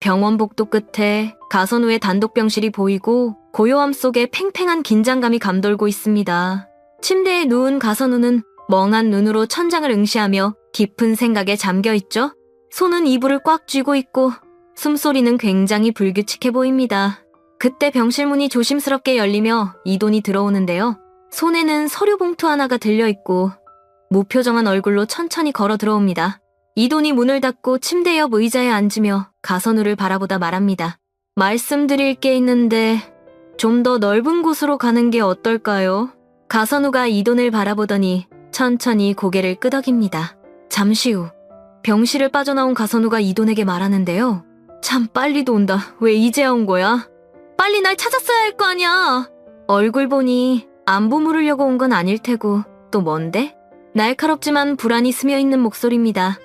병원 복도 끝에 가선우의 단독 병실이 보이고 고요함 속에 팽팽한 긴장감이 감돌고 있습니다. 침대에 누운 가선우는 멍한 눈으로 천장을 응시하며 깊은 생각에 잠겨있죠. 손은 이불을 꽉 쥐고 있고 숨소리는 굉장히 불규칙해 보입니다. 그때 병실 문이 조심스럽게 열리며 이돈이 들어오는데요. 손에는 서류 봉투 하나가 들려있고 무표정한 얼굴로 천천히 걸어 들어옵니다. 이돈이 문을 닫고 침대 옆 의자에 앉으며 가선우를 바라보다 말합니다. 말씀드릴 게 있는데 좀 더 넓은 곳으로 가는 게 어떨까요? 가선우가 이돈을 바라보더니 천천히 고개를 끄덕입니다. 잠시 후 병실을 빠져나온 가선우가 이돈에게 말하는데요. 참 빨리도 온다. 왜 이제야 온 거야? 빨리 날 찾았어야 할 거 아니야. 얼굴 보니 안부 물으려고 온 건 아닐 테고 또 뭔데? 날카롭지만 불안이 스며있는 목소리입니다.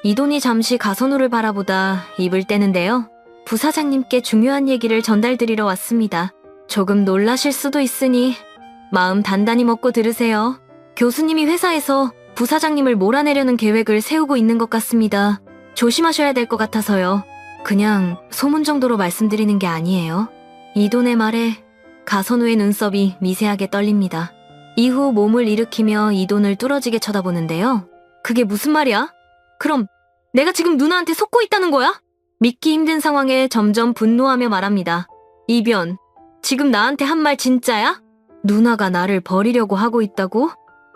이돈이 잠시 가선우를 바라보다 입을 떼는데요. 부사장님께 중요한 얘기를 전달드리러 왔습니다. 조금 놀라실 수도 있으니 마음 단단히 먹고 들으세요. 교수님이 회사에서 부사장님을 몰아내려는 계획을 세우고 있는 것 같습니다. 조심하셔야 될 것 같아서요. 그냥 소문 정도로 말씀드리는 게 아니에요. 이돈의 말에 가선우의 눈썹이 미세하게 떨립니다. 이후 몸을 일으키며 이돈을 뚫어지게 쳐다보는데요. 그게 무슨 말이야? 그럼 내가 지금 누나한테 속고 있다는 거야? 믿기 힘든 상황에 점점 분노하며 말합니다. 이변, 지금 나한테 한 말 진짜야? 누나가 나를 버리려고 하고 있다고?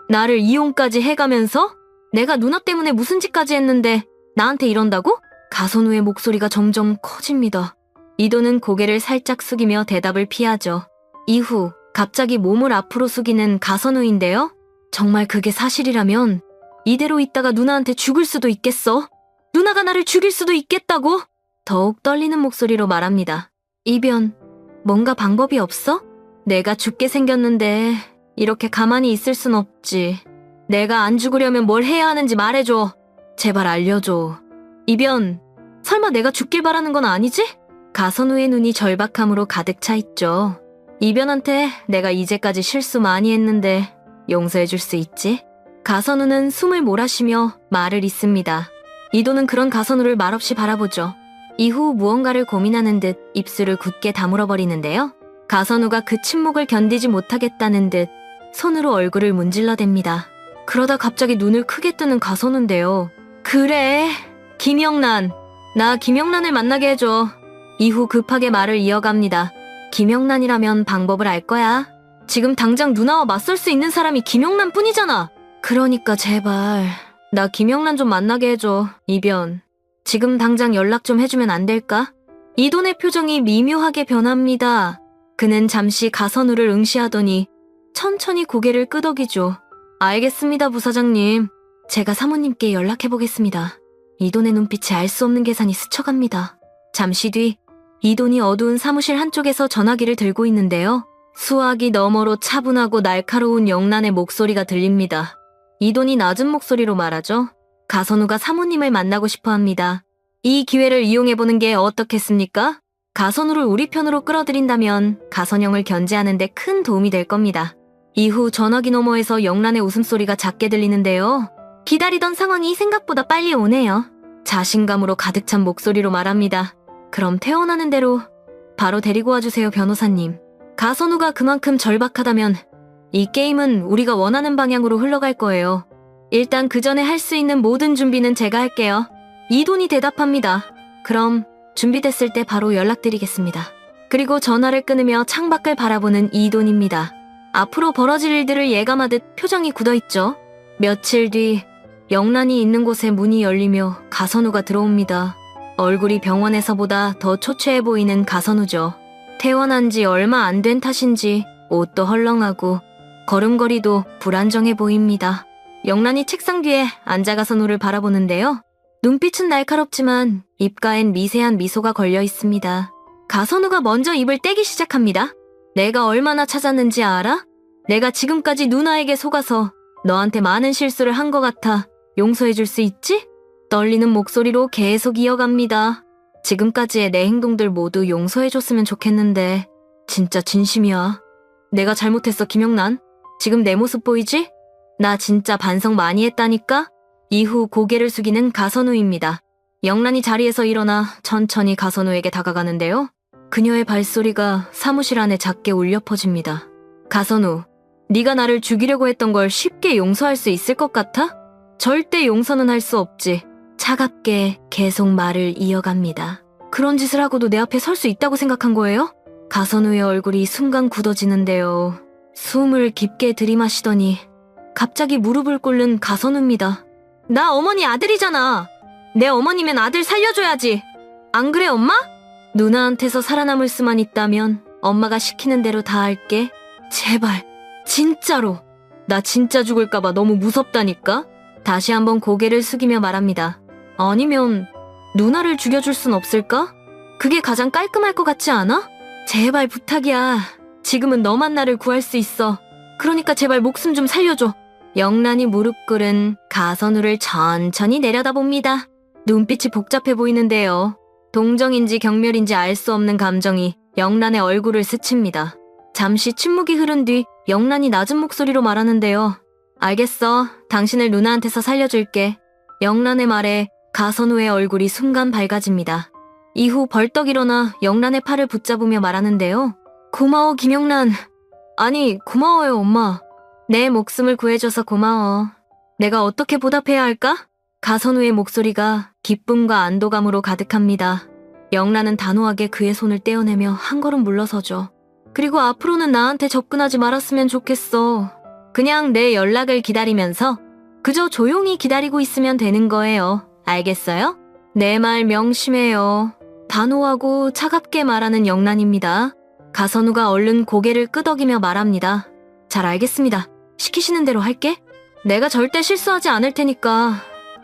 나를 이용까지 해가면서? 내가 누나 때문에 무슨 짓까지 했는데 나한테 이런다고? 가선우의 목소리가 점점 커집니다. 이돈은 고개를 살짝 숙이며 대답을 피하죠. 이후 갑자기 몸을 앞으로 숙이는 가선우인데요. 정말 그게 사실이라면 이대로 있다가 누나한테 죽을 수도 있겠어. 누나가 나를 죽일 수도 있겠다고? 더욱 떨리는 목소리로 말합니다. 이변, 뭔가 방법이 없어? 내가 죽게 생겼는데 이렇게 가만히 있을 순 없지. 내가 안 죽으려면 뭘 해야 하는지 말해줘. 제발 알려줘. 이변, 설마 내가 죽길 바라는 건 아니지? 가선우의 눈이 절박함으로 가득 차 있죠. 이변한테 내가 이제까지 실수 많이 했는데 용서해줄 수 있지? 가선우는 숨을 몰아쉬며 말을 잇습니다. 이돈은 그런 가선우를 말없이 바라보죠. 이후 무언가를 고민하는 듯 입술을 굳게 다물어버리는데요. 가선우가 그 침묵을 견디지 못하겠다는 듯 손으로 얼굴을 문질러댑니다. 그러다 갑자기 눈을 크게 뜨는 가선우인데요. 그래, 김영란. 나 김영란을 만나게 해줘. 이후 급하게 말을 이어갑니다. 김영란이라면 방법을 알 거야. 지금 당장 누나와 맞설 수 있는 사람이 김영란 뿐이잖아. 그러니까 제발 나 김영란 좀 만나게 해줘. 이변, 지금 당장 연락 좀 해주면 안 될까? 이돈의 표정이 미묘하게 변합니다. 그는 잠시 가선우를 응시하더니 천천히 고개를 끄덕이죠. 알겠습니다, 부사장님. 제가 사모님께 연락해보겠습니다. 이돈의 눈빛에 알 수 없는 계산이 스쳐갑니다. 잠시 뒤 이돈이 어두운 사무실 한쪽에서 전화기를 들고 있는데요. 수화기 너머로 차분하고 날카로운 영란의 목소리가 들립니다. 이돈이 낮은 목소리로 말하죠. 가선우가 사모님을 만나고 싶어 합니다. 이 기회를 이용해보는 게 어떻겠습니까? 가선우를 우리 편으로 끌어들인다면 가선영을 견제하는 데 큰 도움이 될 겁니다. 이후 전화기 너머에서 영란의 웃음소리가 작게 들리는데요. 기다리던 상황이 생각보다 빨리 오네요. 자신감으로 가득 찬 목소리로 말합니다. 그럼 태어나는 대로 바로 데리고 와주세요, 변호사님. 가선우가 그만큼 절박하다면 이 게임은 우리가 원하는 방향으로 흘러갈 거예요. 일단 그 전에 할 수 있는 모든 준비는 제가 할게요. 이돈이 대답합니다. 그럼 준비됐을 때 바로 연락드리겠습니다. 그리고 전화를 끊으며 창밖을 바라보는 이돈입니다. 앞으로 벌어질 일들을 예감하듯 표정이 굳어있죠. 며칠 뒤 영란이 있는 곳에 문이 열리며 가선우가 들어옵니다. 얼굴이 병원에서보다 더 초췌해 보이는 가선우죠. 퇴원한 지 얼마 안 된 탓인지 옷도 헐렁하고 걸음걸이도 불안정해 보입니다. 영란이 책상 뒤에 앉아 가선우를 바라보는데요. 눈빛은 날카롭지만 입가엔 미세한 미소가 걸려 있습니다. 가선우가 먼저 입을 떼기 시작합니다. 내가 얼마나 찾았는지 알아? 내가 지금까지 누나에게 속아서 너한테 많은 실수를 한 것 같아 용서해줄 수 있지? 떨리는 목소리로 계속 이어갑니다. 지금까지의 내 행동들 모두 용서해줬으면 좋겠는데 진짜 진심이야. 내가 잘못했어, 김영란. 지금 내 모습 보이지? 나 진짜 반성 많이 했다니까? 이후 고개를 숙이는 가선우입니다. 영란이 자리에서 일어나 천천히 가선우에게 다가가는데요. 그녀의 발소리가 사무실 안에 작게 울려 퍼집니다. 가선우, 네가 나를 죽이려고 했던 걸 쉽게 용서할 수 있을 것 같아? 절대 용서는 할 수 없지. 차갑게 계속 말을 이어갑니다. 그런 짓을 하고도 내 앞에 설 수 있다고 생각한 거예요? 가선우의 얼굴이 순간 굳어지는데요. 숨을 깊게 들이마시더니 갑자기 무릎을 꿇는 가선우입니다. 나 어머니 아들이잖아. 내 어머니면 아들 살려줘야지. 안 그래, 엄마? 누나한테서 살아남을 수만 있다면 엄마가 시키는 대로 다 할게. 제발, 진짜로. 나 진짜 죽을까봐 너무 무섭다니까? 다시 한번 고개를 숙이며 말합니다. 아니면 누나를 죽여줄 순 없을까? 그게 가장 깔끔할 것 같지 않아? 제발 부탁이야. 지금은 너만 나를 구할 수 있어. 그러니까 제발 목숨 좀 살려줘. 영란이 무릎 꿇은 가선우를 천천히 내려다봅니다. 눈빛이 복잡해 보이는데요. 동정인지 경멸인지 알 수 없는 감정이 영란의 얼굴을 스칩니다. 잠시 침묵이 흐른 뒤 영란이 낮은 목소리로 말하는데요. 알겠어. 당신을 누나한테서 살려줄게. 영란의 말에 가선우의 얼굴이 순간 밝아집니다. 이후 벌떡 일어나 영란의 팔을 붙잡으며 말하는데요. 고마워, 김영란. 아니, 고마워요, 엄마. 내 목숨을 구해줘서 고마워. 내가 어떻게 보답해야 할까? 가선우의 목소리가 기쁨과 안도감으로 가득합니다. 영란은 단호하게 그의 손을 떼어내며 한 걸음 물러서죠. 그리고 앞으로는 나한테 접근하지 말았으면 좋겠어. 그냥 내 연락을 기다리면서 그저 조용히 기다리고 있으면 되는 거예요. 알겠어요? 내 말 명심해요. 단호하고 차갑게 말하는 영란입니다. 가선우가 얼른 고개를 끄덕이며 말합니다. 잘 알겠습니다. 시키시는 대로 할게. 내가 절대 실수하지 않을 테니까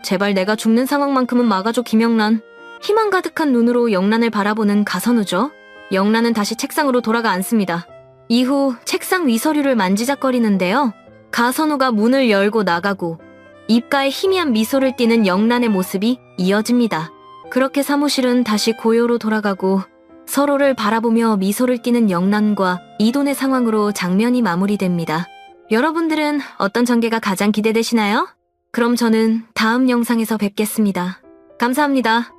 제발 내가 죽는 상황만큼은 막아줘, 김영란. 희망 가득한 눈으로 영란을 바라보는 가선우죠. 영란은 다시 책상으로 돌아가 앉습니다. 이후 책상 위 서류를 만지작거리는데요. 가선우가 문을 열고 나가고 입가에 희미한 미소를 띠는 영란의 모습이 이어집니다. 그렇게 사무실은 다시 고요로 돌아가고 서로를 바라보며 미소를 띠는 영란과 이돈의 상황으로 장면이 마무리됩니다. 여러분들은 어떤 전개가 가장 기대되시나요? 그럼 저는 다음 영상에서 뵙겠습니다. 감사합니다.